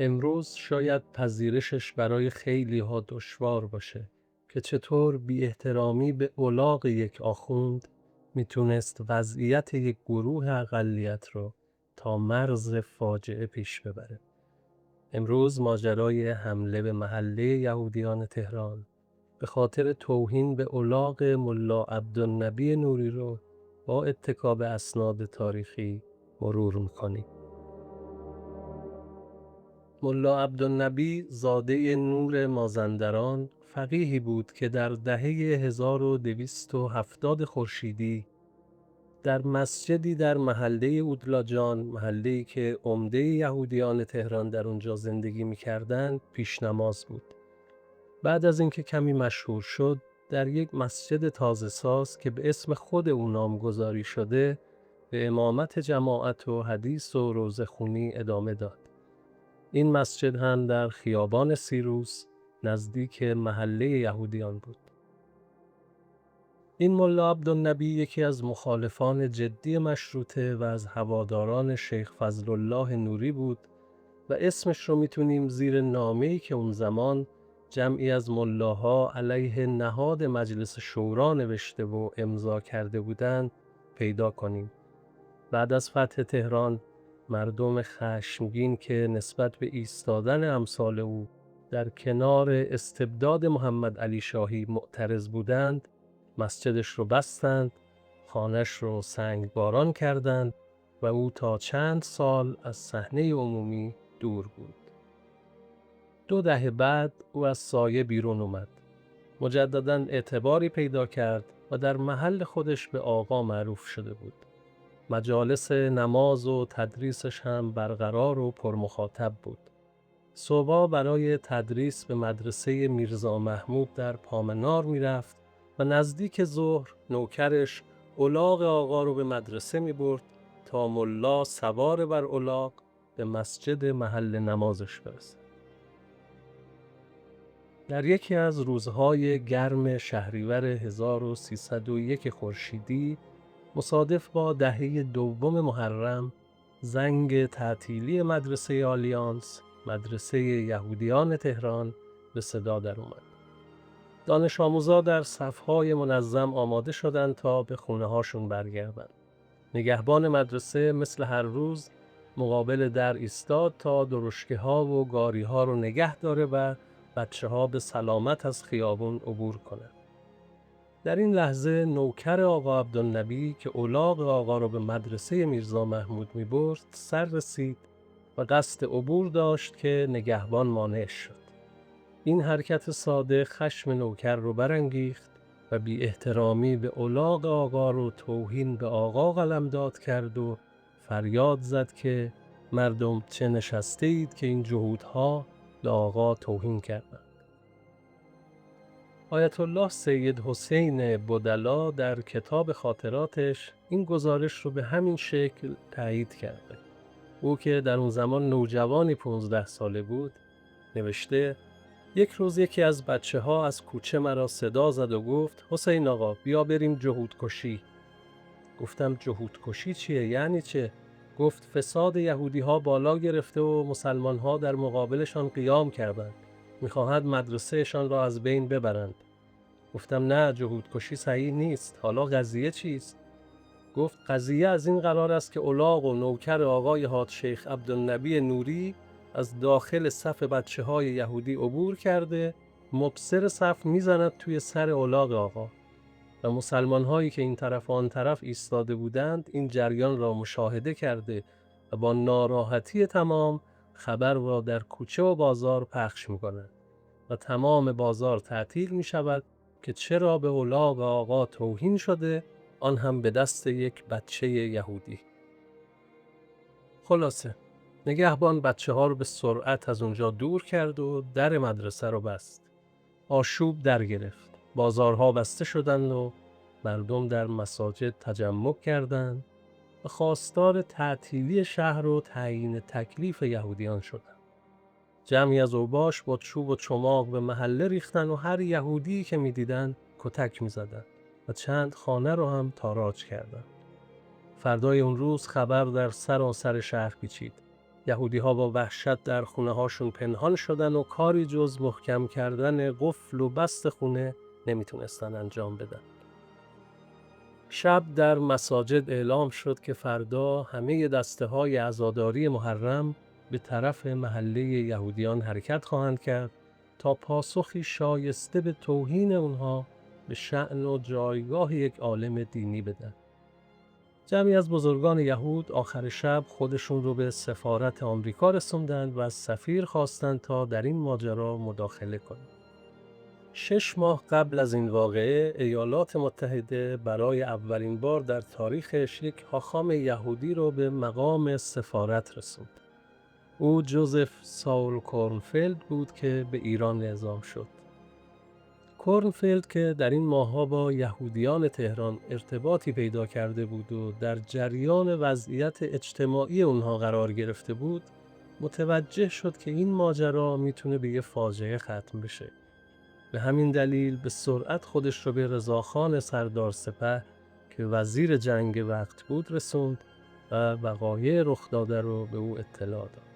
امروز شاید پذیرشش برای خیلی ها دشوار باشه که چطور بی احترامی به الاغ یک آخوند میتونست وضعیت یک گروه اقلیت رو تا مرز فاجعه پیش ببره. امروز ماجرای حمله به محله یهودیان تهران به خاطر توهین به الاغ ملا عبدالنبی نوری رو با اتکا به اسناد تاریخی مرور میکنیم. ملا عبدالنبی زاده نور مازندران فقیهی بود که در دهه 1270 خورشیدی در مسجدی در محله اودلاجان، محله‌ای که عمده یهودیان تهران در اونجا زندگی می‌کردند، پیش نماز بود. بعد از اینکه کمی مشهور شد، در یک مسجد تازه ساز که به اسم خود او نامگذاری شده، به امامت جماعت و حدیث و روزه خونی ادامه داد. این مسجد هم در خیابان سیروس نزدیک محله یهودیان بود. این ملا عبدالنبی یکی از مخالفان جدی مشروطه و از هواداران شیخ فضلالله نوری بود و اسمش رو میتونیم زیر نامه‌ای که اون زمان جمعی از ملاها علیه نهاد مجلس شورا نوشته و امضا کرده بودند پیدا کنیم. بعد از فتح تهران، مردم خشمگین که نسبت به ایستادن امثال او در کنار استبداد محمد علی شاهی معترض بودند، مسجدش رو بستند، خانش رو سنگباران کردند و او تا چند سال از صحنه عمومی دور بود. 2 دهه بعد او از سایه بیرون اومد. مجدداً اعتباری پیدا کرد و در محل خودش به آقا معروف شده بود. مجالس نماز و تدریسش هم برقرار و پرمخاطب بود. صبح برای تدریس به مدرسه میرزا محمود در پامنار میرفت و نزدیک ظهر نوکرش الاغ آقا رو به مدرسه میبرد تا ملا سوار بر الاغ به مسجد محل نمازش برسه. در یکی از روزهای گرم شهریور 1301 خورشیدی مصادف با دهه دوم محرم، زنگ تعطیلی مدرسه آلیانس، مدرسه یهودیان تهران، به صدا در اومد. دانش آموزا در صفهای منظم آماده شدند تا به خونه هاشون برگردند. نگهبان مدرسه مثل هر روز مقابل در ایستاد تا درشکه ها و گاری ها رو نگه داره و بچه ها به سلامت از خیابون عبور کنند. در این لحظه نوکر آقا عبدالنبی که الاغ آقا را به مدرسه میرزا محمود می برد سر رسید و قصد عبور داشت که نگهبان مانعش شد. این حرکت ساده خشم نوکر رو برانگیخت و بی احترامی به الاغ آقا رو توهین به آقا قلمداد کرد و فریاد زد که مردم چه نشسته اید که این جهودها به آقا توهین کردند. آیت الله سید حسین بدلا در کتاب خاطراتش این گزارش رو به همین شکل تایید کرده. او که در اون زمان نوجوانی 15 ساله بود نوشته: یک روز یکی از بچه ها از کوچه مرا صدا زد و گفت حسین آقا بیا بریم جهود کشی. گفتم جهود کشی چیه؟ یعنی چه؟ گفت فساد یهودی ها بالا گرفته و مسلمان ها در مقابلشان قیام کردند. میخواهند مدرسهشان را از بین ببرند. گفتم نه، جهود کشی صحیح نیست. حالا قضیه چیست؟ گفت قضیه از این قرار است که الاغ و نوکر آقای حاج شیخ عبدالنبی نوری از داخل صف بچه های یهودی عبور کرده، مبصر صف میزند توی سر الاغ آقا و مسلمان هایی که این طرف و آن طرف ایستاده بودند این جریان را مشاهده کرده و با ناراحتی تمام خبر را در کوچه و بازار پخش میکنند و تمام بازار تعطیل می شود که چرا به الاغ آقا توهین شده، آن هم به دست یک بچه یهودی. خلاصه نگهبان بچه ها رو به سرعت از اونجا دور کرد و در مدرسه رو بست. آشوب در گرفت. بازارها بسته شدند و مردم در مساجد تجمع کردند و خواستار تعطیلی شهر و تعیین تکلیف یهودیان شدند. جمعی از اوباش با چوب و چماق به محله ریختن و هر یهودی که می‌دیدن کتک می‌زدند و چند خانه رو هم تاراج کردند. فردای اون روز خبر در سراسر شهر پیچید. یهودی‌ها با وحشت در خونه‌هاشون پنهان شدن و کاری جز محکم کردن قفل و بست خونه نمیتونستن انجام بدن. شب در مساجد اعلام شد که فردا همه دسته‌های عزاداری محرم به طرف محله یهودیان حرکت خواهند کرد تا پاسخی شایسته به توهین اونها به شأن و جایگاه یک عالم دینی بدن. جمعی از بزرگان یهود آخر شب خودشون رو به سفارت آمریکا رسوندند و از سفیر خواستند تا در این ماجرا مداخله کنه. 6 ماه قبل از این واقعه ایالات متحده برای اولین بار در تاریخش یک حاخام یهودی رو به مقام سفارت رسوند. او جوزف ساول کورنفلد بود که به ایران اعزام شد. کورنفلد که در این ماه‌ها با یهودیان تهران ارتباطی پیدا کرده بود و در جریان وضعیت اجتماعی اونها قرار گرفته بود، متوجه شد که این ماجرا میتونه به یه فاجعه ختم بشه. به همین دلیل به سرعت خودش رو به رضاخان سردار سپه که وزیر جنگ وقت بود رسوند و وقایع رخ داده رو به او اطلاع داد.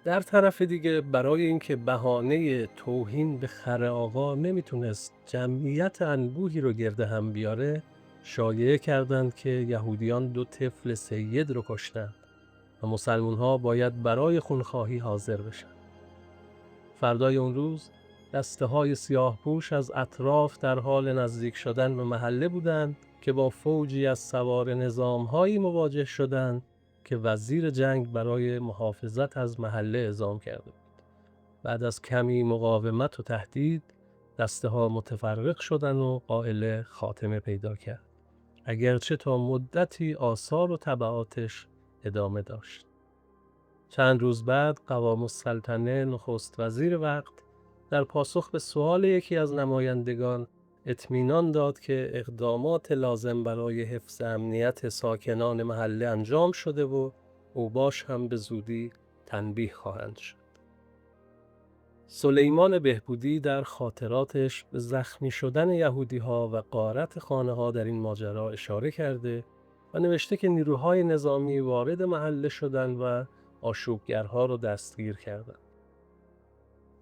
در طرف دیگه برای اینکه بهانه توهین به خر آقا نمیتونست جمعیت انبوهی رو گرد هم بیاره، شایعه کردند که یهودیان 2 طفل سید رو کشتند و مسلمان‌ها باید برای خونخواهی حاضر بشن. فردای اون روز دسته‌های سیاه‌پوش از اطراف در حال نزدیک شدن به محله بودند که با فوجی از سوار نظام‌هایی مواجه شدند که وزیر جنگ برای محافظت از محله اعزام کرده بود. بعد از کمی مقاومت و تهدید، دسته‌ها متفرق شدند و قائله خاتمه پیدا کرد. اگرچه تا مدتی آثار و تبعاتش ادامه داشت. چند روز بعد قوام السلطنه نخست وزیر وقت در پاسخ به سوال یکی از نمایندگان اطمینان داد که اقدامات لازم برای حفظ امنیت ساکنان محله انجام شده و اوباش هم به زودی تنبیه خواهند شد. سلیمان بهبودی در خاطراتش به زخمی شدن یهودی‌ها و غارت خانه‌ها در این ماجرا اشاره کرده و نوشته که نیروهای نظامی وارد محله شدند و آشوبگرها را دستگیر کردند.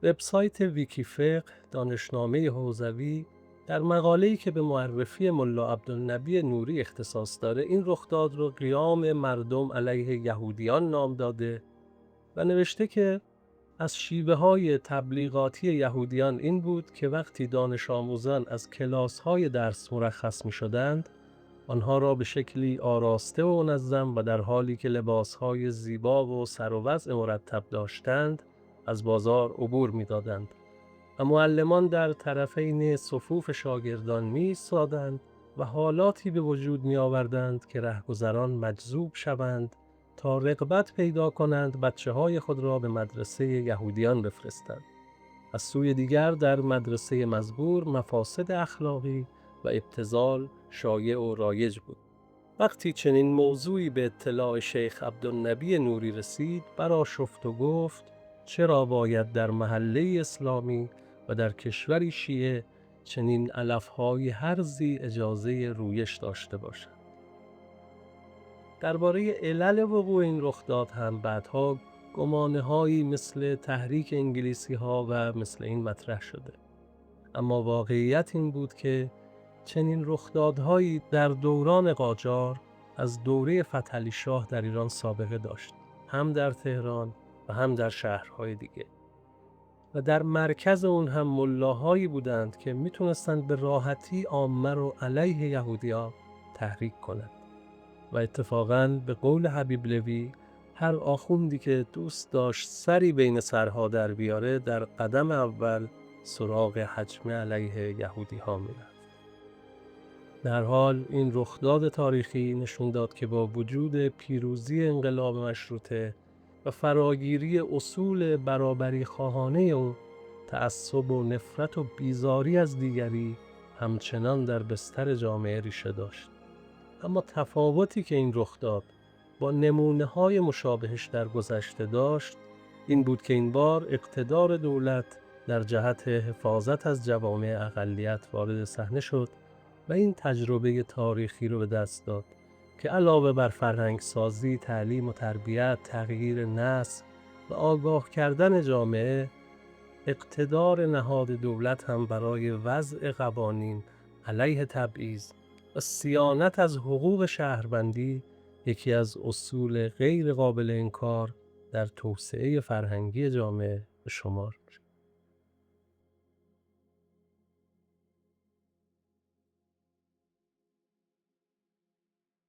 وبسایت ویکیفقه دانشنامه حوزوی در مقاله‌ای که به معرفی ملا عبدالنبی نوری اختصاص داره این رخداد رو قیام مردم علیه یهودیان نام داده و نوشته که از شیوه‌های تبلیغاتی یهودیان این بود که وقتی دانش آموزان از کلاس‌های درس مرخص می‌شدند، آنها را به شکلی آراسته و منظم و در حالی که لباس‌های زیبا و سر و وضع مرتب داشتند، از بازار عبور می‌دادند و معلمان در طرفین صفوف شاگردان می‌ایستادند و حالاتی به وجود می‌آوردند که رهگذران مجذوب شوند تا رغبت پیدا کنند بچه‌های خود را به مدرسه یهودیان بفرستند. از سوی دیگر در مدرسه مزبور مفاسد اخلاقی و ابتذال شایع و رایج بود. وقتی چنین موضوعی به اطلاع شیخ عبدالنبی نوری رسید، برآشفت و گفت چرا باید در محله اسلامی و در کشوری شیعه چنین علف‌های هرزی اجازه رویش داشته باشد. درباره علل وقوع این رخداد هم بعدها گمانه‌هایی مثل تحریک انگلیسی‌ها و مثل این مطرح شده. اما واقعیت این بود که چنین رخدادهایی در دوران قاجار از دوره فتحعلی شاه در ایران سابقه داشت، هم در تهران و هم در شهرهای دیگه. و در مرکز اون هم ملاهایی بودند که میتونستند به راحتی عامه رو علیه یهودی‌ها تحریک کنند. و اتفاقاً به قول حبیب لوی هر آخوندی که دوست داشت سری بین سرها در بیاره در قدم اول سراغ هجمه علیه یهودی‌ها میرفت. در حال این رخداد تاریخی نشون داد که با وجود پیروزی انقلاب مشروطه و فراگیری اصول برابری خواهانه اون، تعصب و نفرت و بیزاری از دیگری همچنان در بستر جامعه ریشه داشت. اما تفاوتی که این رخداد با نمونه‌های مشابهش در گذشته داشت این بود که این بار اقتدار دولت در جهت حفاظت از جوامع اقلیت وارد صحنه شد و این تجربه تاریخی رو به دست داد که علاوه بر فرهنگسازی، تعلیم و تربیت، تغییر نسل و آگاه کردن جامعه، اقتدار نهاد دولت هم برای وضع قوانین علیه تبعیض و صیانت از حقوق شهروندی یکی از اصول غیر قابل انکار در توسعه فرهنگی جامعه به شمار می‌رود.